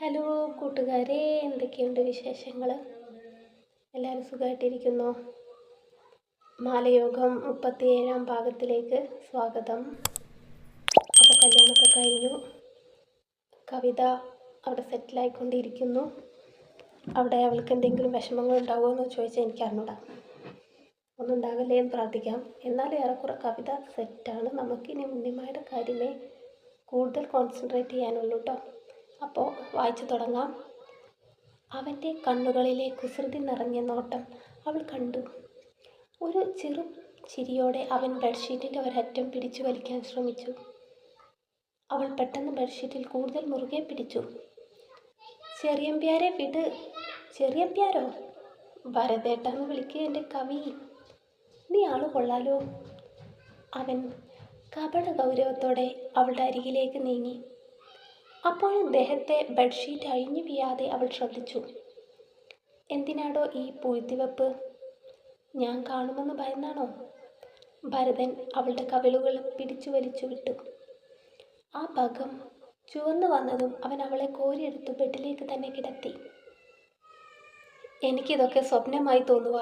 Hello കൂട്ടുകാരെ, എന്തൊക്കെയുണ്ട് വിശേഷങ്ങൾ? എല്ലാവരും സുഖമായിട്ടിരിക്കുന്നോ? മാലയോഗം 37-ാം ഭാഗത്തിലേക്ക് സ്വാഗതം. അപ്പോൾ കല്യാണമൊക്കെ കഴിഞ്ഞു. കവിത അവിടെ സെറ്റിലായിക്കൊണ്ടിരിക്കുന്നു. അവിടെ അവൾക്ക് എന്തെങ്കിലും വിഷമങ്ങൾ ഉണ്ടാവുമോ എന്ന് ചോദിച്ചാൽ എനിക്ക് അറിഞ്ഞൂടാ. ഒന്നും ഉണ്ടാവില്ലേ എന്ന് പ്രാർത്ഥിക്കാം. എന്നാലും ഏറെക്കുറെ കവിത സെറ്റാണ്. നമുക്കിനി ഉണ്ണിമായുടെ കാര്യമേ കൂടുതൽ കോൺസെൻട്രേറ്റ് ചെയ്യാനുള്ളൂ കേട്ടോ. അപ്പോൾ വായിച്ചു തുടങ്ങാം. അവൻ്റെ കണ്ണുകളിലെ കുസൃതി നിറഞ്ഞ നോട്ടം അവൾ കണ്ടു. ഒരു ചെറു ചിരിയോടെ അവൻ ബെഡ്ഷീറ്റിൻ്റെ ഒരറ്റം പിടിച്ചു വലിക്കാൻ ശ്രമിച്ചു. അവൾ പെട്ടെന്ന് ബെഡ്ഷീറ്റിൽ കൂടുതൽ മുറുകെ പിടിച്ചു. ചെറിയമ്പ്യാരെ വിട്. ചെറിയമ്പ്യാരോ? ഭരതേട്ടാന്ന് വിളിക്കുക എൻ്റെ കവി. നീ ആള് കൊള്ളാലോ. അവൻ കപട ഗൗരവത്തോടെ അവളുടെ അരികിലേക്ക് നീങ്ങി. അപ്പോഴും ദേഹത്തെ ബെഡ്ഷീറ്റ് അഴിഞ്ഞു വീഴാതെ അവൾ ശ്രദ്ധിച്ചു. എന്തിനാടോ ഈ പൂഴ്ത്തിവെപ്പ്? ഞാൻ കാണുമെന്ന് ഭയന്നാണോ? ഭരതൻ അവളുടെ കവിളുകൾ പിടിച്ചു വലിച്ചു വിട്ടു. ആ ഭഗം ചുവന്നു വന്നതും അവൻ അവളെ കോരിയെടുത്തു ബെഡിലേക്ക് തന്നെ കിടത്തി. എനിക്കിതൊക്കെ സ്വപ്നമായി തോന്നുക.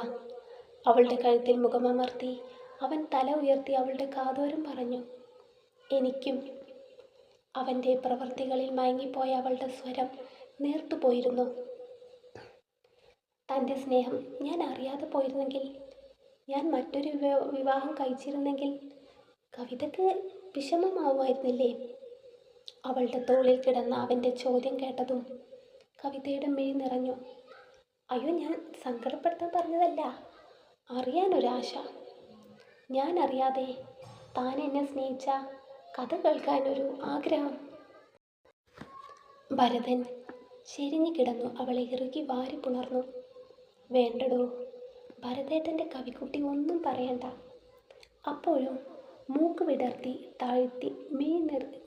അവളുടെ കഴുത്തിൽ മുഖമമർത്തി അവൻ തല ഉയർത്തി അവളുടെ കാതോരം പറഞ്ഞു. എനിക്കും. അവൻ്റെ പ്രവൃത്തികളിൽ മയങ്ങിപ്പോയ അവളുടെ സ്വരം നേർത്തുപോയിരുന്നു. തൻ്റെ സ്നേഹം ഞാൻ അറിയാതെ പോയിരുന്നെങ്കിൽ, ഞാൻ മറ്റൊരു വിവാഹം കഴിച്ചിരുന്നെങ്കിൽ കവിതയ്ക്ക് വിഷമമാവുമായിരുന്നില്ലേ? അവളുടെ തോളിൽ കിടന്ന അവൻ്റെ ചോദ്യം കേട്ടതും കവിതയുടെ മിഴി നിറഞ്ഞു. അയ്യോ, ഞാൻ സങ്കടപ്പെടുത്താൻ പറഞ്ഞതല്ല, അറിയാനൊരാശ. ഞാൻ അറിയാതെ താൻ എന്നെ സ്നേഹിച്ച കഥ കേൾക്കാനൊരു ആഗ്രഹം. ഭരതൻ ചെരിഞ്ഞു കിടന്നു അവളെ ഇറുകി വാരി പുണർന്നു. വേണ്ടടോ, ഭരതേട്ടൻ്റെ കവിക്കുട്ടി ഒന്നും പറയണ്ട. അപ്പോഴും മൂക്ക് വിടർത്തി താഴ്ത്തി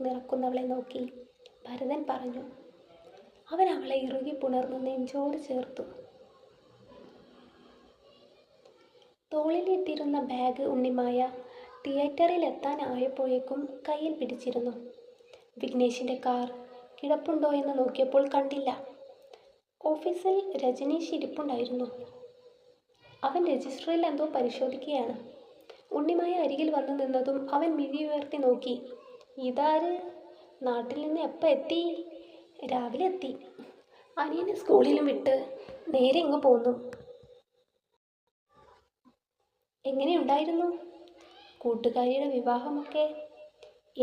നിറക്കുന്നവളെ നോക്കി ഭരതൻ പറഞ്ഞു. അവൻ അവളെ ഇറുകി പുണർന്നു നെഞ്ചോട് ചേർത്തു. തോളിലിട്ടിരുന്ന ബാഗ് ഉണ്ണിമായ തിയേറ്ററിൽ എത്താനായപ്പോഴേക്കും കയ്യിൽ പിടിച്ചിരുന്നു. വിഘ്നേഷിൻ്റെ കാർ കിടപ്പുണ്ടോ എന്ന് നോക്കിയപ്പോൾ കണ്ടില്ല. ഓഫീസിൽ രജനീഷ് ഇരിപ്പുണ്ടായിരുന്നു. അവൻ രജിസ്റ്ററിൽ എന്തോ പരിശോധിക്കുകയാണ്. ഉണ്ണിമായ അരികിൽ വന്നു നിന്നതും അവൻ മിഴി ഉയർത്തി നോക്കി. ഇതാര്? നാട്ടിൽ നിന്ന് എപ്പോൾ എത്തി? രാവിലെ എത്തി. അനിയനെ സ്കൂളിലും വിട്ട് നേരെ ഇങ്ങ് പോന്നു. എങ്ങനെയുണ്ടായിരുന്നു കൂട്ടുകാരിയുടെ വിവാഹമൊക്കെ?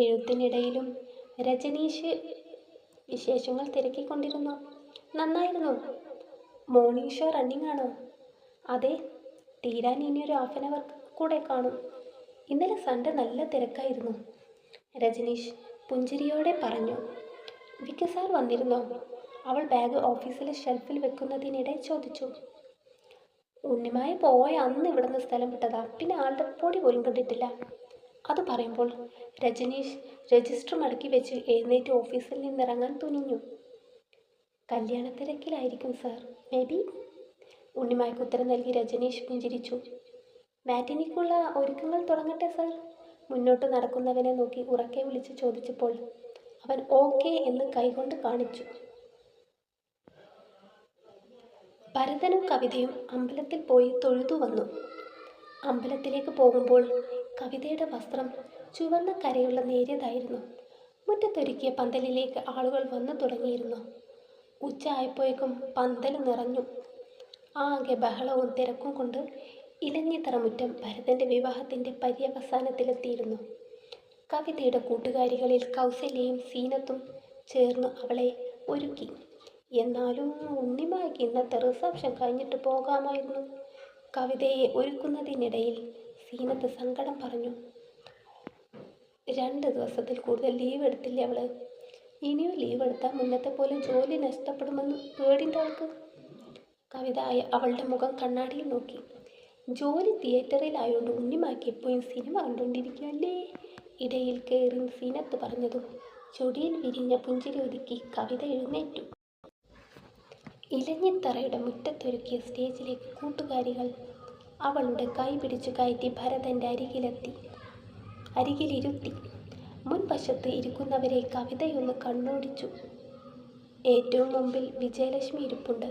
എഴുത്തിനിടയിലും രജനീഷ് വിശേഷങ്ങൾ തിരക്കിക്കൊണ്ടിരുന്നു. നന്നായിരുന്നു. മോർണിംഗ് ഷോ റണ്ണിങ് ആണോ? അതെ, തീരാൻ ഇനിയൊരു 1/2 hour കൂടെ കാണും. ഇന്നലെ സൺഡേ നല്ല തിരക്കായിരുന്നു, രജനീഷ് പുഞ്ചിരിയോടെ പറഞ്ഞു. വിക്കി സാർ വന്നിരുന്നോ? അവൾ ബാഗ് ഓഫീസിലെ ഷെൽഫിൽ വെക്കുന്നതിനിടെ ചോദിച്ചു. ഉണ്ണിമായ പോയ അന്ന് ഇവിടുന്ന് സ്ഥലം വിട്ടതാ. പിന്നെ ആളുടെ പൊടി പോലും കണ്ടിട്ടില്ല. അത് പറയുമ്പോൾ രജനീഷ് രജിസ്റ്റർ മടക്കി വെച്ച് എഴുന്നേറ്റ് ഓഫീസിൽ നിന്നിറങ്ങാൻ തുനിഞ്ഞു. കല്യാണത്തിരക്കിലായിരിക്കും സാർ, മേ ബി. ഉണ്ണിമായ്ക്ക് ഉത്തരം നൽകി രജനീഷ് പുഞ്ചിരിച്ചു. മാറ്റിനിക്കുള്ള ഒരുക്കങ്ങൾ തുടങ്ങട്ടെ സാർ? മുന്നോട്ട് നടക്കുന്നവനെ നോക്കി ഉറക്കെ വിളിച്ച് ചോദിച്ചപ്പോൾ അവൻ ഓക്കെ എന്ന് കൈകൊണ്ട് കാണിച്ചു. ഭരതനും കവിതയും അമ്പലത്തിൽ പോയി തൊഴുതു വന്നു. അമ്പലത്തിലേക്ക് പോകുമ്പോൾ കവിതയുടെ വസ്ത്രം ചുവന്ന കരയുള്ള നേരിയതായിരുന്നു. മുറ്റത്തൊരുക്കിയ പന്തലിലേക്ക് ആളുകൾ വന്നു തുടങ്ങിയിരുന്നു. ഉച്ച ആയപ്പോഴേക്കും പന്തൽ നിറഞ്ഞു. ആകെ ബഹളവും തിരക്കും കൊണ്ട് ഇലഞ്ഞിത്തറ മുറ്റം ഭരതൻ്റെ വിവാഹത്തിൻ്റെ പര്യവസാനത്തിലെത്തിയിരുന്നു. കവിതയുടെ കൂട്ടുകാരികളിൽ കൗസല്യയും സീനത്തും ചേർന്ന് അവളെ ഒരുക്കി. എന്നാലും ഉണ്ണിമായ്ക്ക് ഇന്നത്തെ റിസപ്ഷൻ കഴിഞ്ഞിട്ട് പോകാമായിരുന്നു. കവിതയെ ഒരുക്കുന്നതിനിടയിൽ സീനത്ത് സങ്കടം പറഞ്ഞു. 2 ദിവസത്തിൽ കൂടുതൽ ലീവ് എടുത്തില്ലേ അവള്? ഇനിയും ലീവ് എടുത്താൽ മുന്നത്തെ പോലെ ജോലി നഷ്ടപ്പെടുമെന്ന് പേടിൻ്റെ അവൾക്ക്. കവിത അവളുടെ മുഖം കണ്ണാടിയിൽ നോക്കി. ജോലി തിയേറ്ററിലായോണ്ട് ഉണ്ണിമായ്ക്ക് എപ്പോഴും സിനിമ കണ്ടുകൊണ്ടിരിക്കുകയല്ലേ? ഇടയിൽ കയറി സീനത്ത് പറഞ്ഞതും ചൊടിയിൽ വിരിഞ്ഞ പുഞ്ചിരി ഒതുക്കി കവിത എഴുന്നേറ്റു. ഇലഞ്ഞിത്തറയുടെ മുറ്റത്തൊരുക്കിയ സ്റ്റേജിലേക്ക് കൂട്ടുകാരികൾ അവളുടെ കൈ പിടിച്ചു കയറ്റി ഭരതൻ്റെ അരികിലിരുത്തി. മുൻവശത്ത് ഇരിക്കുന്നവരെ കവിതയൊന്ന് കണ്ണോടിച്ചു. ഏറ്റവും മുമ്പിൽ വിജയലക്ഷ്മി ഇരിപ്പുണ്ട്.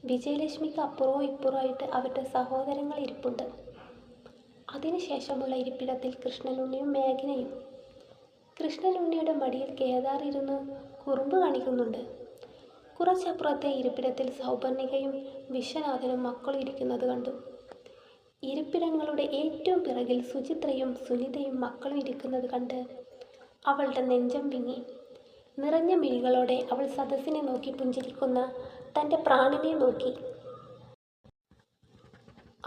വിജയലക്ഷ്മിക്ക് അപ്പുറവും ഇപ്പുറമായിട്ട് അവരുടെ സഹോദരങ്ങൾ ഇരിപ്പുണ്ട്. അതിനുശേഷമുള്ള ഇരിപ്പിടത്തിൽ കൃഷ്ണനുണ്ണിയും മേഘനയും. കൃഷ്ണനുണ്ണിയുടെ മടിയിൽ കേദാർ ഇരുന്ന് കുറുമ്പ് കാണിക്കുന്നുണ്ട്. കുറച്ചപ്പുറത്തെ ഇരിപ്പിടത്തിൽ സൗപർണികയും വിശ്വനാഥനും മക്കളും ഇരിക്കുന്നത് കണ്ടു. ഇരിപ്പിടങ്ങളുടെ ഏറ്റവും പിറകിൽ സുചിത്രയും സുനിതയും മക്കളും ഇരിക്കുന്നത് കണ്ട് അവളുടെ നെഞ്ചം വിങ്ങി. നിറഞ്ഞ മിഴികളോടെ അവൾ സദസ്സിനെ നോക്കി പുഞ്ചിരിക്കുന്ന തൻ്റെ പ്രാണനെ നോക്കി.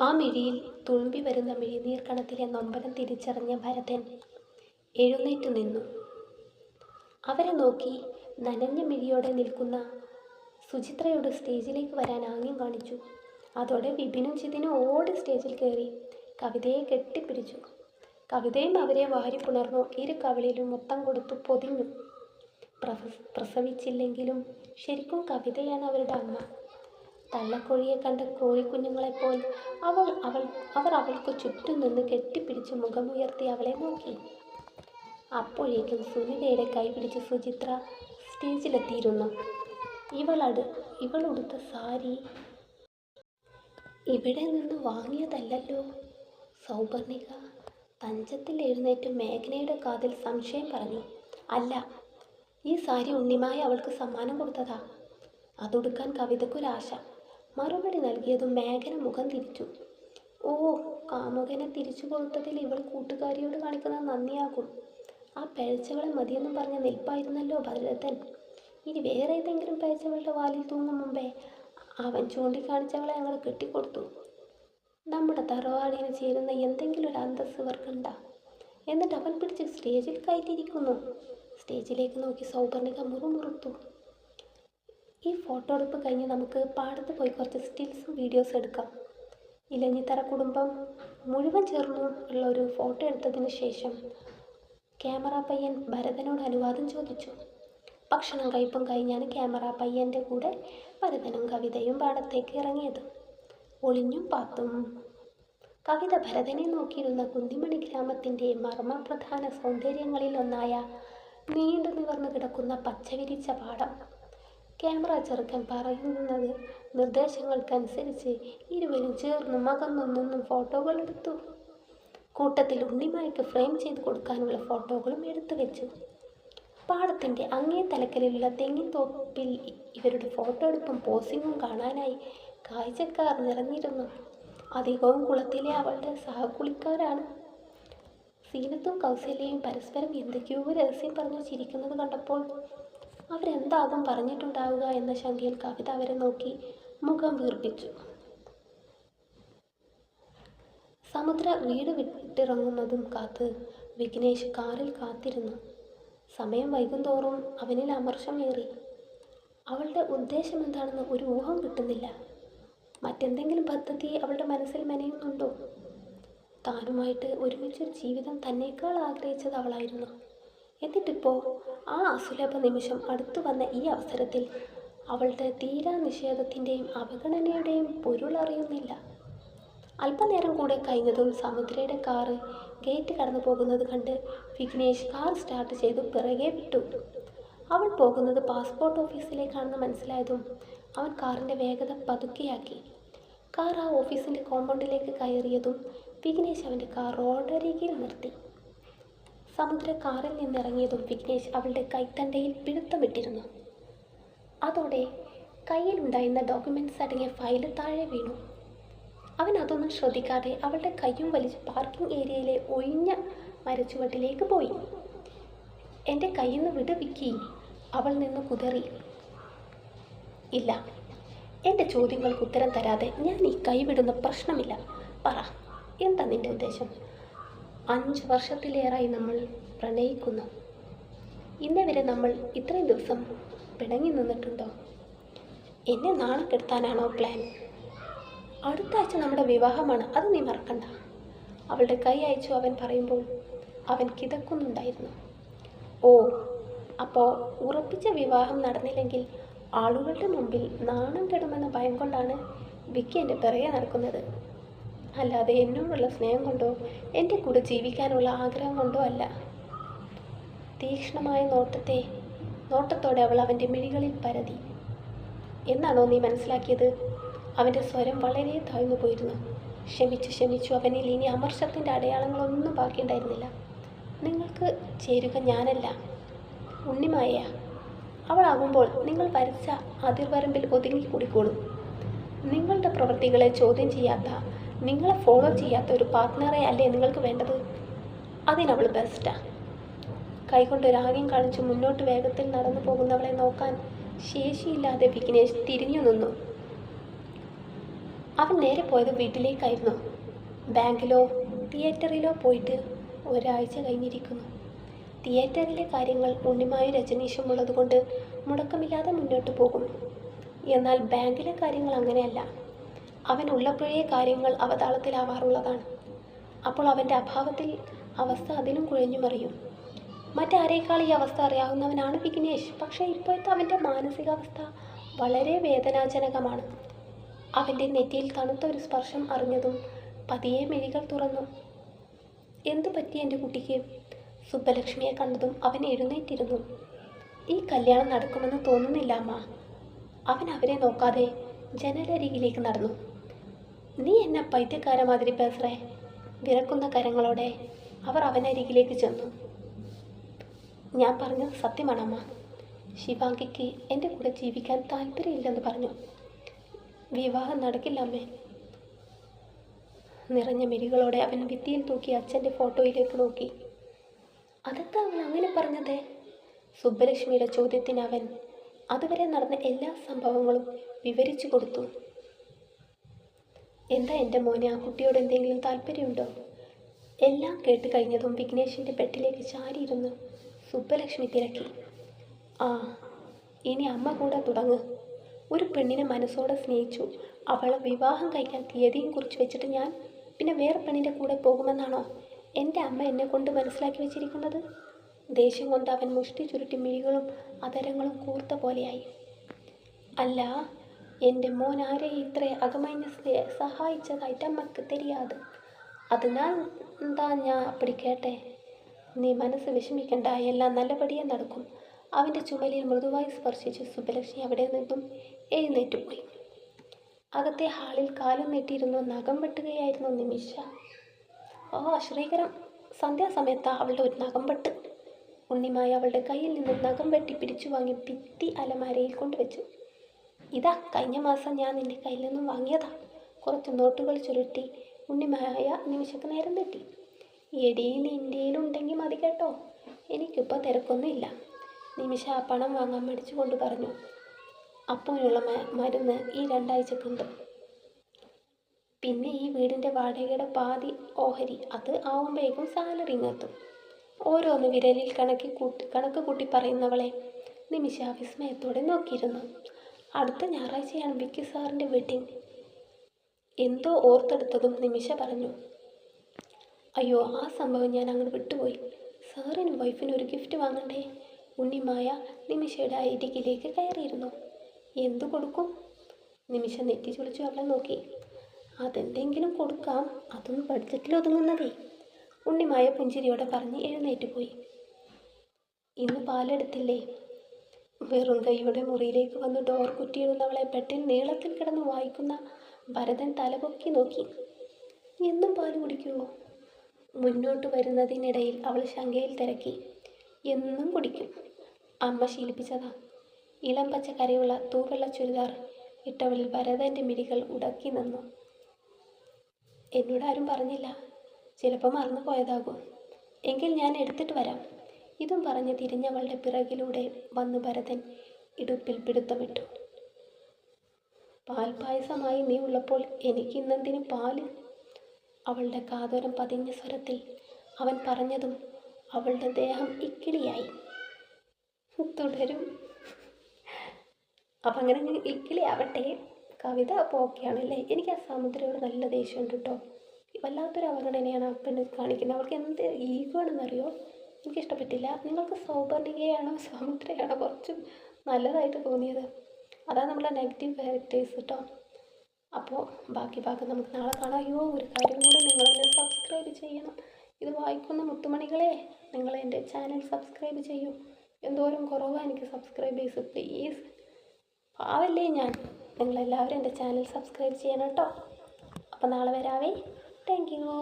ആ മിഴിയിൽ തുളുമ്പി വരുന്ന മിഴിനീർ കണത്തിലെ നൊമ്പരം തിരിച്ചറിഞ്ഞ ഭരതൻ എഴുന്നേറ്റ് നിന്നു. അവരെ നോക്കി നനഞ്ഞ മിഴിയോടെ നിൽക്കുന്ന സുചിത്രയോട് സ്റ്റേജിലേക്ക് വരാൻ ആംഗ്യം കാണിച്ചു. അതോടെ വിപിനും ചിതിനും ഓടി സ്റ്റേജിൽ കയറി കവിതയെ കെട്ടിപ്പിടിച്ചു. കവിതയും അവരെ വാരിപ്പുണർന്നു. ഇരു കവിളിലും മുത്തം കൊടുത്തു പൊതിഞ്ഞു. പ്രസവിച്ചില്ലെങ്കിലും ശരിക്കും കവിതയാണ് അവരുടെ അമ്മ. തള്ളക്കോഴിയെ കണ്ട കോഴിക്കുഞ്ഞുങ്ങളെപ്പോൾ അവർ അവൾക്ക് ചുറ്റും നിന്ന് കെട്ടിപ്പിടിച്ച് മുഖമുയർത്തി അവളെ നോക്കി. അപ്പോഴേക്കും സുനിതയുടെ കൈ പിടിച്ച് സുചിത്ര സ്റ്റേജിലെത്തിയിരുന്നു. ഇവളുടുത്ത സാരി ഇവിടെ നിന്ന് വാങ്ങിയതല്ലല്ലോ. സൗപർണിക തഞ്ചത്തിൽ എഴുന്നേറ്റ് മേഘനയുടെ കാതിൽ സംശയം പറഞ്ഞു. അല്ല, ഈ സാരി ഉണ്ണിമായ അവൾക്ക് സമ്മാനം കൊടുത്തതാ. അതുടുക്കാൻ കവിതയ്ക്കൊരാശ. മറുപടി നൽകിയതും മേഘന മുഖം തിരിച്ചു. ഓ, കാമുകനെ തിരിച്ചു കൊടുത്തതിൽ ഇവൾ കൂട്ടുകാരിയോട് കാണിക്കുന്ന നന്ദിയാകും. ആ പിഴച്ചവളെ മതിയെന്നും പറഞ്ഞ നിൽപ്പായിരുന്നല്ലോ ഭരതൻ. ഇനി വേറെ ഏതെങ്കിലും പിഴച്ചവളുടെ വാലിൽ തൂങ്ങും മുമ്പേ അവൻ ചൂണ്ടിക്കാണിച്ചവളെ ഞങ്ങൾ കെട്ടിക്കൊടുത്തു. നമ്മുടെ തറവാടിന് ചേരുന്ന എന്തെങ്കിലും ഒരു അന്തസ്സ് ഇവർക്കുണ്ട. എന്നിട്ട് അവൻ പിടിച്ച് സ്റ്റേജിൽ കയറ്റിയിരിക്കുന്നു. സ്റ്റേജിലേക്ക് നോക്കി സൗപർണിക മുറുമുറുത്തു. ഈ ഫോട്ടോ എടുപ്പ് കഴിഞ്ഞ് നമുക്ക് പാടത്ത് പോയി കുറച്ച് സ്റ്റിൽസും വീഡിയോസും എടുക്കാം. ഇലഞ്ഞിത്തറ കുടുംബം മുഴുവൻ ചേർന്നും ഉള്ള ഒരു ഫോട്ടോ എടുത്തതിന് ശേഷം ക്യാമറ പയ്യൻ ഭരതനോട് അനുവാദം ചോദിച്ചു. ഭക്ഷണം കഴിപ്പും കഴിഞ്ഞാണ് ക്യാമറ പയ്യൻ്റെ കൂടെ ഭരതനും കവിതയും പാടത്തേക്ക് ഇറങ്ങിയത്. ഒളിഞ്ഞും പാത്തും കവിത ഭരതനെ നോക്കിയിരുന്ന കുന്തിമണി ഗ്രാമത്തിൻ്റെ മർമ്മപ്രധാന സൗന്ദര്യങ്ങളിൽ ഒന്നായ നീണ്ടു നിവർന്നു കിടക്കുന്ന പച്ചവിരിച്ച പാടം. ക്യാമറ ചെറുക്കൻ പറയുന്നത് നിർദ്ദേശങ്ങൾക്കനുസരിച്ച് ഇരുവരും ചേർന്നും അകന്നൊന്നും ഫോട്ടോകൾ എടുത്തു. കൂട്ടത്തിൽ ഉണ്ണിമായ്ക്ക് ഫ്രെയിം ചെയ്ത് കൊടുക്കാനുള്ള ഫോട്ടോകളും എടുത്തു വെച്ചു. പാടത്തിൻ്റെ അങ്ങേ തലക്കലിലുള്ള തെങ്ങിൻ തോപ്പിൽ ഇവരുടെ ഫോട്ടോ എടുപ്പും പോസിങ്ങും കാണാനായി കാഴ്ചക്കാർ നിറഞ്ഞിരുന്നു. അധികവും കുളത്തിലെ അവളുടെ സഹകുളിക്കാരാണ്. സീനത്തും കൗസല്യയും പരസ്പരം എന്തൊക്കെയോ രഹസ്യം പറഞ്ഞു ചിരിക്കുന്നത് കണ്ടപ്പോൾ അവരെന്താകും പറഞ്ഞിട്ടുണ്ടാവുക എന്ന ശങ്കയിൽ കവിത അവരെ നോക്കി മുഖം വീർപ്പിച്ചു. സമുദ്ര വീട് വിട്ടിറങ്ങുന്നതും കാത്ത് വിഘ്നേഷ് കാറിൽ കാത്തിരുന്നു. സമയം വൈകുന്തോറും അവനിൽ അമർഷമേറി. അവളുടെ ഉദ്ദേശം എന്താണെന്ന് ഒരു ഊഹം കിട്ടുന്നില്ല. മറ്റെന്തെങ്കിലും പദ്ധതി അവളുടെ മനസ്സിൽ മെനയുന്നുണ്ടോ? താനുമായിട്ട് ഒരുമിച്ചൊരു ജീവിതം തന്നേക്കാൾ ആഗ്രഹിച്ചത് അവളായിരുന്നു. എന്നിട്ടിപ്പോൾ ആ അസുലഭ നിമിഷം അടുത്തു വന്ന ഈ അവസരത്തിൽ അവളുടെ തീരാ നിഷേധത്തിൻ്റെയും അവഗണനയുടെയും പൊരുളറിയുന്നില്ല. അല്പനേരം കൂടെ കഴിഞ്ഞതും സമുദ്രയുടെ കാറ് ഗേറ്റ് കടന്നു പോകുന്നത് കണ്ട് വിഘ്നേഷ് കാർ സ്റ്റാർട്ട് ചെയ്തു പിറകെ വിട്ടു. അവൾ പോകുന്നത് പാസ്പോർട്ട് ഓഫീസിലേക്കാണെന്ന് മനസ്സിലായതും അവൻ കാറിൻ്റെ വേഗത പതുക്കെയാക്കി. കാർ ആ ഓഫീസിൻ്റെ കോമ്പൗണ്ടിലേക്ക് കയറിയതും വിഘ്നേഷ് അവൻ്റെ കാർ റോഡരികിൽ നിർത്തി. സമുദ്ര കാറിൽ നിന്നിറങ്ങിയതും വിഘ്നേഷ് അവളുടെ കൈത്തണ്ടയിൽ പിടുത്തമിട്ടിരുന്നു. അതോടെ കയ്യിലുണ്ടായിരുന്ന ഡോക്യുമെൻറ്റ്സ് അടങ്ങിയ ഫയൽ താഴെ വീണു. അവൻ അതൊന്നും ശ്രദ്ധിക്കാതെ അവളുടെ കയ്യും വലിച്ച് പാർക്കിംഗ് ഏരിയയിലെ ഒഴിഞ്ഞ മരച്ചുവട്ടിലേക്ക് പോയി. എൻ്റെ കയ്യിൽ നിന്ന് വിട് വിക്കി, അവൾ നിന്ന് കുതറി. ഇല്ല, എൻ്റെ ചോദ്യങ്ങൾക്ക് ഉത്തരം തരാതെ ഞാൻ ഈ കൈവിടുന്ന പ്രശ്നമില്ല. പറ, എന്താ നിൻ്റെ ഉദ്ദേശം? 5 വർഷത്തിലേറായി നമ്മൾ പ്രണയിക്കുന്നു. ഇന്നേ വരെ നമ്മൾ ഇത്രയും ദിവസം പിണങ്ങി നിന്നിട്ടുണ്ടോ? എന്നെ നാണം കെടുത്താനാണോ പ്ലാൻ? അടുത്ത ആഴ്ച നമ്മുടെ വിവാഹമാണ്, അത് നീ മറക്കണ്ട. അവളുടെ കൈ അയച്ചു അവൻ പറയുമ്പോൾ അവൻ കിതക്കുന്നുണ്ടായിരുന്നു. ഓ, അപ്പോൾ ഉറപ്പിച്ച വിവാഹം നടന്നില്ലെങ്കിൽ ആളുകളുടെ മുമ്പിൽ നാണം കെടുമെന്ന ഭയം കൊണ്ടാണ് വിക്കി എൻ്റെ പിറകെ നടക്കുന്നത്. അല്ലാതെ എന്നോടുള്ള സ്നേഹം കൊണ്ടോ എൻ്റെ കൂടെ ജീവിക്കാനുള്ള ആഗ്രഹം കൊണ്ടോ അല്ല. തീക്ഷ്ണമായ നോട്ടത്തോടെ അവൾ അവൻ്റെ മിഴികളിൽ പരതി. എന്നാണോ നീ മനസ്സിലാക്കിയത്? അവൻ്റെ സ്വരം വളരെ താഴ്ന്നു പോയിരുന്നു. ക്ഷമിച്ചു. അവനിൽ ഇനി അമർഷത്തിൻ്റെ അടയാളങ്ങളൊന്നും ബാക്കിയുണ്ടായിരുന്നില്ല. നിങ്ങൾക്ക് ചേരുക ഞാനല്ല, ഉണ്ണിമായ. അവളാകുമ്പോൾ നിങ്ങൾ വരച്ച അതിർവരമ്പിൽ ഒതുങ്ങിക്കൂടിക്കോളും. നിങ്ങളുടെ പ്രവൃത്തികളെ ചോദ്യം ചെയ്യാത്ത, നിങ്ങളെ ഫോളോ ചെയ്യാത്ത ഒരു പാർട്ട്ണറെ അല്ലേ നിങ്ങൾക്ക് വേണ്ടത്? അതിനവൾ ബെസ്റ്റാ. കൈകൊണ്ടൊരാഗ്യം കാണിച്ച് മുന്നോട്ട് വേഗത്തിൽ നടന്നു പോകുന്നവളെ നോക്കാൻ ശേഷിയില്ലാതെ വിഘ്നേഷ് തിരിഞ്ഞു നിന്നു. അവൻ നേരെ പോയത് വീട്ടിലേക്കായിരുന്നു. ബാങ്കിലോ തിയേറ്ററിലോ പോയിട്ട് ഒരാഴ്ച കഴിഞ്ഞിരിക്കുന്നു. തിയേറ്ററിലെ കാര്യങ്ങൾ ഉണ്ണിമായും രജനീഷും ഉള്ളതുകൊണ്ട് മുടക്കമില്ലാതെ മുന്നോട്ട് പോകും. എന്നാൽ ബാങ്കിലെ കാര്യങ്ങൾ അങ്ങനെയല്ല. അവൻ ഉള്ളപ്പോഴേ കാര്യങ്ങൾ അവതാളത്തിലാവാറുള്ളതാണ്. അപ്പോൾ അവൻ്റെ അഭാവത്തിൽ അവസ്ഥ അതിലും കുഴഞ്ഞു മറിയും. മറ്റാരേക്കാൾ ഈ അവസ്ഥ അറിയാവുന്നവനാണ് വിഘ്നേഷ്. പക്ഷേ ഇപ്പോഴത്തെ അവൻ്റെ മാനസികാവസ്ഥ വളരെ വേദനാജനകമാണ്. അവൻ്റെ നെറ്റിയിൽ തണുത്ത ഒരു സ്പർശം അറിഞ്ഞതും പതിയെ മിഴികൾ തുറന്നു. എന്തു പറ്റി എൻ്റെ കുട്ടിക്ക്? സുബ്ബലക്ഷ്മിയെ കണ്ടതും അവൻ എഴുന്നേറ്റിരുന്നു. ഈ കല്യാണം നടക്കുമെന്ന് തോന്നുന്നില്ല അമ്മ. അവൻ അവരെ നോക്കാതെ ജനലരികിലേക്ക് നടന്നു. നീ എന്നെ പൈത്യക്കാര മാതിരി പേസറേ. വിറക്കുന്ന കരങ്ങളോടെ അവർ അവനരികിലേക്ക് ചെന്നു. ഞാൻ പറഞ്ഞത് സത്യമാണമ്മ. ശിവാംഗിക്ക് എൻ്റെ കൂടെ ജീവിക്കാൻ താല്പര്യമില്ലെന്ന് പറഞ്ഞു. വിവാഹം നടക്കില്ല അമ്മേ. നിറഞ്ഞ മിഴികളോടെ അവൻ ഭിത്തിയിൽ തൂക്കി അച്ഛൻ്റെ ഫോട്ടോയിലേക്ക് നോക്കി. അതെന്താ അവൻ അങ്ങനെ പറഞ്ഞത്? സുബ്ബലക്ഷ്മിയുടെ ചോദ്യത്തിന് അവൻ അതുവരെ നടന്ന എല്ലാ സംഭവങ്ങളും വിവരിച്ചു കൊടുത്തു. എന്താ എൻ്റെ മോനെ, ആ കുട്ടിയോട് എന്തെങ്കിലും താല്പര്യമുണ്ടോ? എല്ലാം കേട്ട് കഴിഞ്ഞതും വിഘ്നേഷിൻ്റെ ബെഡിലേക്ക് ചാരിയിരുന്നു സുബ്ബലക്ഷ്മി തിരക്കി. ആ, ഇനി അമ്മ കൂടെ തുടങ്ങ്. ഒരു പെണ്ണിനെ മനസ്സോടെ സ്നേഹിച്ചു അവളെ വിവാഹം കഴിക്കാൻ തീയതിയും കുറിച്ച് വെച്ചിട്ട് ഞാൻ പിന്നെ വേറെ പെണ്ണിൻ്റെ കൂടെ പോകുമെന്നാണോ എൻ്റെ അമ്മ എന്നെ കൊണ്ട് മനസ്സിലാക്കി വെച്ചിരിക്കുന്നത്? ദേഷ്യം കൊണ്ട് അവൻ മുഷ്ടി ചുരുട്ടി മിഴികളും അതരങ്ങളും കൂർത്ത പോലെയായി. അല്ല, എൻ്റെ മോൻ ആരെയും ഇത്ര അകമഞ്ഞ് സഹായിച്ചതായിട്ട് അമ്മക്ക് தெரியாது. അതിനാൽ എന്താ ഞാൻ അപ്പടി കേട്ടെ. നീ മനസ്സ് വിഷമിക്കണ്ട, എല്ലാം നല്ലപടിയെ നടക്കും. അവൻ്റെ ചുമലിൽ മൃദുവായി സ്പർശിച്ച് സുബ്ബലക്ഷ്മി അവിടെ നിന്നും എഴുന്നേറ്റുപോയി. അകത്തെ ഹാളിൽ കാലം നീട്ടിയിരുന്നു നഖം വെട്ടുകയായിരുന്നു നിമിഷ. ശ്രീകരം. സന്ധ്യാസമയത്ത് അവളുടെ ഒരു നഖം വെട്ട്. ഉണ്ണിമായ അവളുടെ കയ്യിൽ നിന്നും നഖം വെട്ടി പിടിച്ചു വാങ്ങി ഭിത്തി അലമാരയിൽ കൊണ്ടുവച്ചു. ഇതാ, കഴിഞ്ഞ മാസം ഞാൻ നിന്റെ കയ്യിൽ നിന്നും വാങ്ങിയതാ. കുറച്ച് നോട്ടുകൾ ചുരുട്ടി ഉണ്ണിമായ നിമിഷക്ക് നേരം തെറ്റി. എടി, നിൻ്റെയിലുണ്ടെങ്കിൽ മതി കേട്ടോ, എനിക്കിപ്പോൾ തിരക്കൊന്നുമില്ല. നിമിഷ ആ പണം വാങ്ങാൻ മടിച്ചു കൊണ്ട് പറഞ്ഞു. അപ്പൂനുള്ള മരുന്ന് ഈ 2 ആഴ്ചക്കുണ്ട്. പിന്നെ ഈ വീടിൻ്റെ വാടകയുടെ പാതി ഓഹരി, അത് ആവുമ്പോഴേക്കും സാലറി എത്തും. ഓരോന്ന് വിരലിൽ കണക്ക് കൂട്ടി പറയുന്നവളെ നിമിഷ വിസ്മയത്തോടെ നോക്കിയിരുന്നു. അടുത്ത ഞായറാഴ്ചയാണ് വിക്കി സാറിൻ്റെ വെഡിങ്. എന്തോ ഓർത്തെടുത്തതും നിമിഷ പറഞ്ഞു. അയ്യോ, ആ സംഭവം ഞാൻ അങ്ങോട്ട് വിട്ടുപോയി. സാറിനും വൈഫിനും ഒരു ഗിഫ്റ്റ് വാങ്ങണ്ടേ? ഉണ്ണിമായ നിമിഷയുടെ അരികിലേക്ക് കയറിയിരുന്നു. എന്തു കൊടുക്കും? നിമിഷ നെറ്റി ചുളിച്ചു അവളെ നോക്കി. അതെന്തെങ്കിലും കൊടുക്കാം, അതൊന്നും ബഡ്ജറ്റിൽ ഒതുങ്ങുന്നതേ. ഉണ്ണിമായ പുഞ്ചിരിയോടെ പറഞ്ഞ് എഴുന്നേറ്റ് പോയി. ഇന്ന് പാലെടുത്തില്ലേ? വെറും കൈയുടെ മുറിയിലേക്ക് വന്ന് ഡോർ കുറ്റിയിടുന്നവളെ ബെഡിൽ നീളത്തിൽ കിടന്ന് വായിക്കുന്ന ഭരതൻ തലപൊക്കി നോക്കി. എന്നും പാല് കുടിക്കുമോ? മുന്നോട്ട് വരുന്നതിനിടയിൽ അവൾ ശങ്കയിൽ തിരക്കി. എന്നും കുടിക്കും, അമ്മ ശീലിപ്പിച്ചതാ. ഇളം പച്ചക്കറിയുള്ള തൂവെള്ള ചുരിദാർ ഇട്ടവളിൽ ഭരതൻ്റെ മിഴികൾ ഉടക്കി നിന്നു. എന്നോട് ആരും പറഞ്ഞില്ല, ചിലപ്പോൾ മറന്നു പോയതാകും. എങ്കിൽ ഞാൻ എടുത്തിട്ട് വരാം. ഇതും പറഞ്ഞ് തിരിഞ്ഞവളുടെ പിറകിലൂടെ വന്ന് ഭരതൻ ഇടുപ്പിൽ പിടുത്തമിട്ടു. പാൽപ്പായസമായി നീ ഉള്ളപ്പോൾ എനിക്ക് ഇന്നെന്തിന് പാല്? അവളുടെ കാതോരം പതിഞ്ഞ സ്വരത്തിൽ അവൻ പറഞ്ഞതും അവളുടെ ദേഹം ഇക്കിളിയായി. തുടരും. അപ്പം അങ്ങനെ ഇക്കിളിയാവട്ടെ. കവിത അപ്പോൾ ഓക്കെയാണല്ലേ? എനിക്ക് ആ സമുദ്രയോട് നല്ല ദേഷ്യമുണ്ട് കേട്ടോ. വല്ലാത്തൊരു അവഗണനയാണ് ആ പെണ്ണ് കാണിക്കുന്നത്. അവൾക്ക് എന്ത് ഈഗോ ആണെന്നറിയോ? എനിക്കിഷ്ടപ്പെട്ടില്ല. നിങ്ങൾക്ക് സൗപർണികയാണോ സമുദ്രയാണോ കുറച്ചും നല്ലതായിട്ട് തോന്നിയത്? അതാണ് നമ്മളെ നെഗറ്റീവ് ക്യാരക്ടേഴ്സ് കേട്ടോ. അപ്പോൾ ബാക്കി ഭാഗം നമുക്ക് നാളെ കാണാം. അയ്യോ, ഒരു കാര്യം കൂടി, നിങ്ങളെന്നെ സബ്സ്ക്രൈബ് ചെയ്യണം. ഇത് വായിക്കുന്ന മുത്തുമണികളെ, നിങ്ങൾ എൻ്റെ ചാനൽ സബ്സ്ക്രൈബ് ചെയ്യൂ. എന്തോരം കുറവാണ് എനിക്ക് സബ്സ്ക്രൈബേഴ്സ്. പ്ലീസ്, പാവല്ലേ ഞാൻ. നിങ്ങളെല്ലാവരും എൻ്റെ ചാനൽ സബ്സ്ക്രൈബ് ചെയ്യണം കേട്ടോ. അപ്പോൾ നാളെ വരാവേ. Thank you.